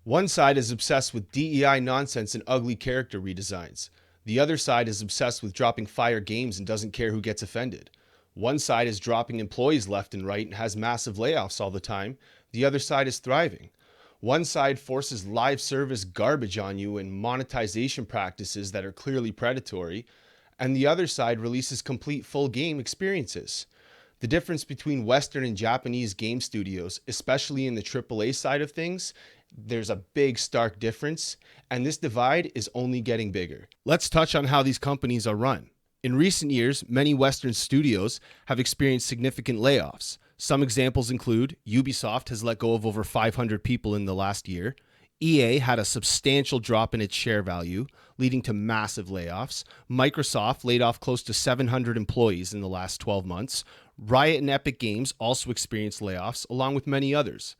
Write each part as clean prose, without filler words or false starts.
One side is obsessed with DEI nonsense and ugly character redesigns. The other side is obsessed with dropping fire games and doesn't care who gets offended. One side is dropping employees left and right and has massive layoffs all the time. The other side is thriving. One side forces live service garbage on you and monetization practices that are clearly predatory, and the other side releases complete full game experiences. The difference between Western and Japanese game studios, especially in the AAA side of things, there's a big stark difference, and this divide is only getting bigger. Let's touch on how these companies are run. In recent years, many Western studios have experienced significant layoffs. Some examples include Ubisoft has let go of over 500 people in the last year. EA had a substantial drop in its share value, leading to massive layoffs. Microsoft laid off close to 700 employees in the last 12 months. Riot and Epic Games also experienced layoffs, along with many others.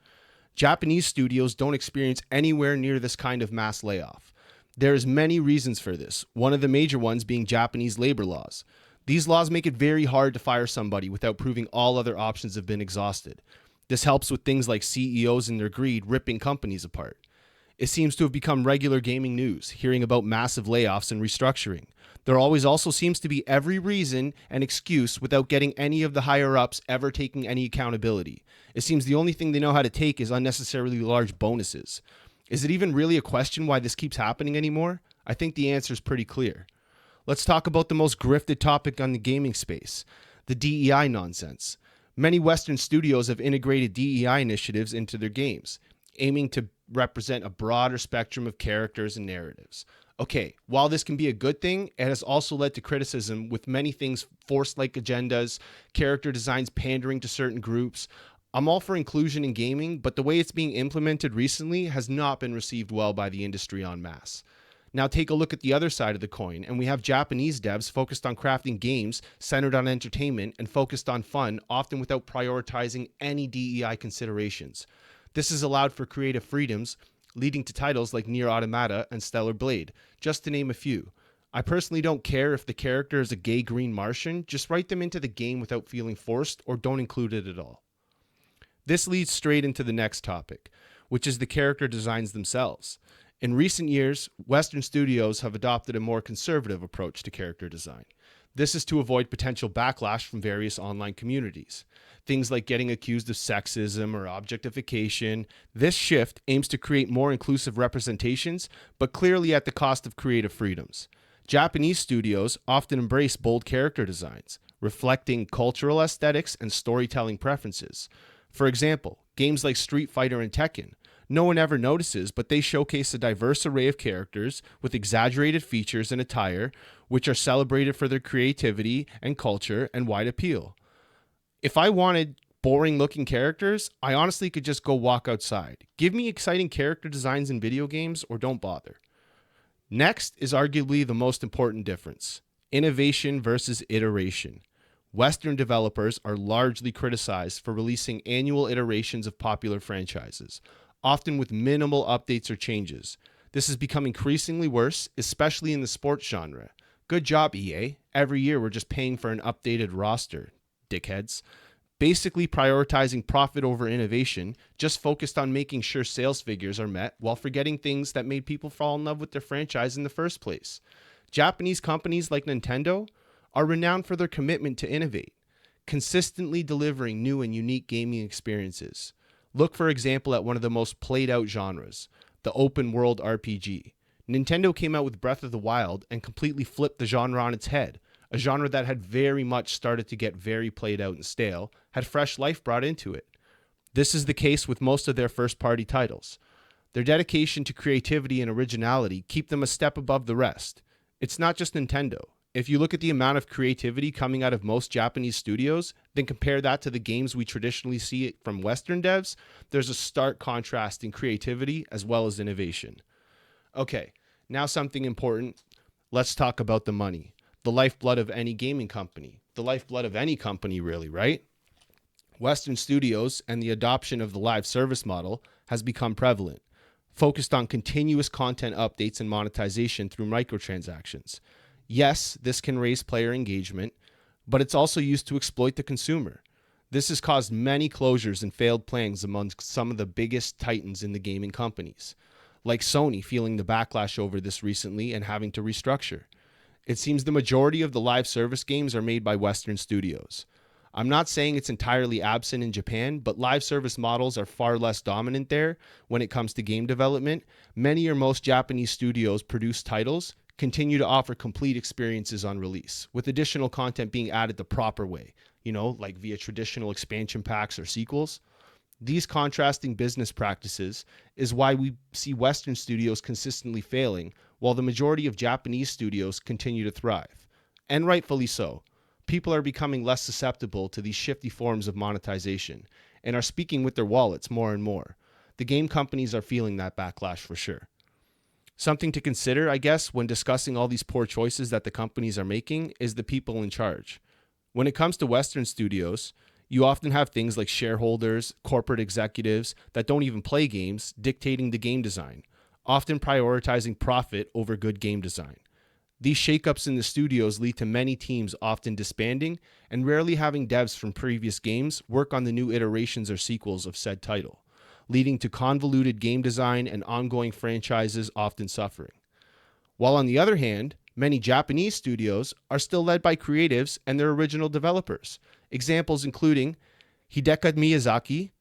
Japanese studios don't experience anywhere near this kind of mass layoff. There's many reasons for this, one of the major ones being Japanese labor laws. These laws make it very hard to fire somebody without proving all other options have been exhausted. This helps with things like CEOs and their greed ripping companies apart. It seems to have become regular gaming news, hearing about massive layoffs and restructuring. There always also seems to be every reason and excuse without getting any of the higher-ups ever taking any accountability. It seems the only thing they know how to take is unnecessarily large bonuses. Is it even really a question why this keeps happening anymore? I think the answer is pretty clear. Let's talk about the most grifted topic on the gaming space, the DEI nonsense. Many Western studios have integrated DEI initiatives into their games, aiming to represent a broader spectrum of characters and narratives. Okay, while this can be a good thing, it has also led to criticism with many things forced-like agendas, character designs pandering to certain groups. I'm all for inclusion in gaming, but the way it's being implemented recently has not been received well by the industry en masse. Now take a look at the other side of the coin, and we have Japanese devs focused on crafting games centered on entertainment and focused on fun, often without prioritizing any DEI considerations. This has allowed for creative freedoms, leading to titles like Nier Automata and Stellar Blade, just to name a few. I personally don't care if the character is a gay green Martian, just write them into the game without feeling forced or don't include it at all. This leads straight into the next topic, which is the character designs themselves. In recent years, Western studios have adopted a more conservative approach to character design. This is to avoid potential backlash from various online communities. Things like getting accused of sexism or objectification. This shift aims to create more inclusive representations, but clearly at the cost of creative freedoms. Japanese studios often embrace bold character designs, reflecting cultural aesthetics and storytelling preferences. For example, games like Street Fighter and Tekken. No one ever notices, but they showcase a diverse array of characters with exaggerated features and attire, which are celebrated for their creativity and culture and wide appeal. If I wanted boring-looking characters, I honestly could just go walk outside. Give me exciting character designs in video games or don't bother. Next is arguably the most important difference: innovation versus iteration. Western developers are largely criticized for releasing annual iterations of popular franchises, often with minimal updates or changes. This has become increasingly worse, especially in the sports genre. Good job, EA. Every year we're just paying for an updated roster, dickheads. Basically prioritizing profit over innovation, just focused on making sure sales figures are met while forgetting things that made people fall in love with their franchise in the first place. Japanese companies like Nintendo are renowned for their commitment to innovate, consistently delivering new and unique gaming experiences. Look, for example, at one of the most played out genres, the open world RPG. Nintendo came out with Breath of the Wild and completely flipped the genre on its head. A genre that had very much started to get very played out and stale, had fresh life brought into it. This is the case with most of their first-party titles. Their dedication to creativity and originality keep them a step above the rest. It's not just Nintendo. If you look at the amount of creativity coming out of most Japanese studios, then compare that to the games we traditionally see from Western devs, there's a stark contrast in creativity as well as innovation. Okay, now something important. Let's talk about the money. The lifeblood of any gaming company. The lifeblood of any company, really, right? Western studios and the adoption of the live service model has become prevalent, focused on continuous content updates and monetization through microtransactions. Yes, this can raise player engagement, but it's also used to exploit the consumer. This has caused many closures and failed plans among some of the biggest titans in the gaming companies, like Sony feeling the backlash over this recently and having to restructure. It seems the majority of the live service games are made by Western studios. I'm not saying it's entirely absent in Japan, but live service models are far less dominant there when it comes to game development. Many or most Japanese studios produce titles continue to offer complete experiences on release, with additional content being added the proper way, like via traditional expansion packs or sequels. These contrasting business practices is why we see Western studios consistently failing, while the majority of Japanese studios continue to thrive. And rightfully so. People are becoming less susceptible to these shifty forms of monetization and are speaking with their wallets more and more. The game companies are feeling that backlash for sure. Something to consider, I guess, when discussing all these poor choices that the companies are making is the people in charge. When it comes to Western studios, you often have things like shareholders, corporate executives that don't even play games dictating the game design, often prioritizing profit over good game design. These shakeups in the studios lead to many teams often disbanding and rarely having devs from previous games work on the new iterations or sequels of said title, leading to convoluted game design and ongoing franchises often suffering. While on the other hand, many Japanese studios are still led by creatives and their original developers. Examples including Hideki Miyazaki,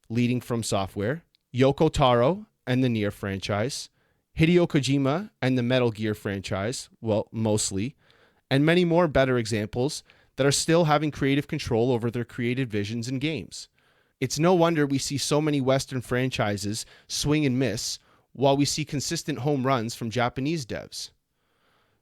leading From Software, Yoko Taro and the Nier franchise, Hideo Kojima and the Metal Gear franchise, well, mostly, and many more better examples that are still having creative control over their created visions and games. It's no wonder we see so many Western franchises swing and miss, while we see consistent home runs from Japanese devs.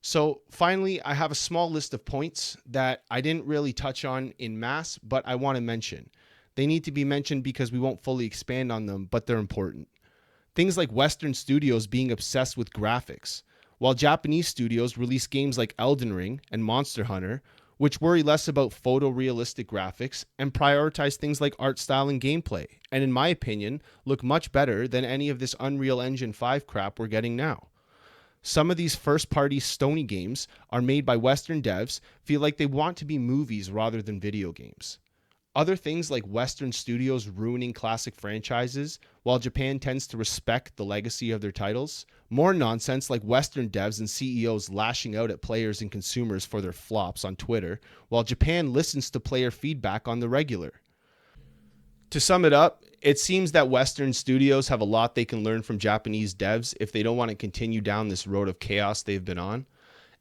So finally, I have a small list of points that I didn't really touch on in mass, but I want to mention. They need to be mentioned because we won't fully expand on them, but they're important. Things like Western studios being obsessed with graphics, while Japanese studios release games like Elden Ring and Monster Hunter, which worry less about photorealistic graphics and prioritize things like art style and gameplay, and in my opinion, look much better than any of this Unreal Engine 5 crap we're getting now. Some of these first-party Sony games are made by Western devs feel like they want to be movies rather than video games. Other things like Western studios ruining classic franchises, while Japan tends to respect the legacy of their titles. More nonsense like Western devs and CEOs lashing out at players and consumers for their flops on Twitter, while Japan listens to player feedback on the regular. To sum it up, it seems that Western studios have a lot they can learn from Japanese devs if they don't want to continue down this road of chaos they've been on.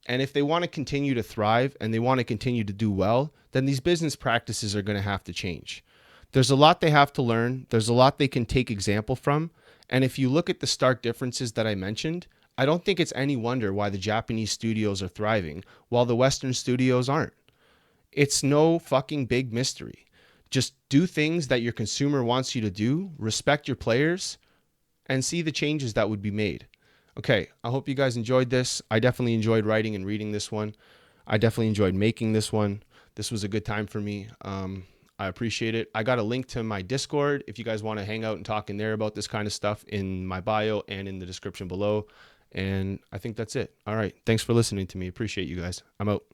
And if they want to continue to thrive and they want to continue to do well, then these business practices are going to have to change. There's a lot they have to learn. There's a lot they can take example from. And if you look at the stark differences that I mentioned, I don't think it's any wonder why the Japanese studios are thriving while the Western studios aren't. It's no fucking big mystery. Just do things that your consumer wants you to do, respect your players, and see the changes that would be made. Okay, I hope you guys enjoyed this. I definitely enjoyed writing and reading this one. I definitely enjoyed making this one. This was a good time for me. I appreciate it. I got a link to my Discord if you guys want to hang out and talk in there about this kind of stuff in my bio and in the description below. And I think that's it. All right. Thanks for listening to me. Appreciate you guys. I'm out.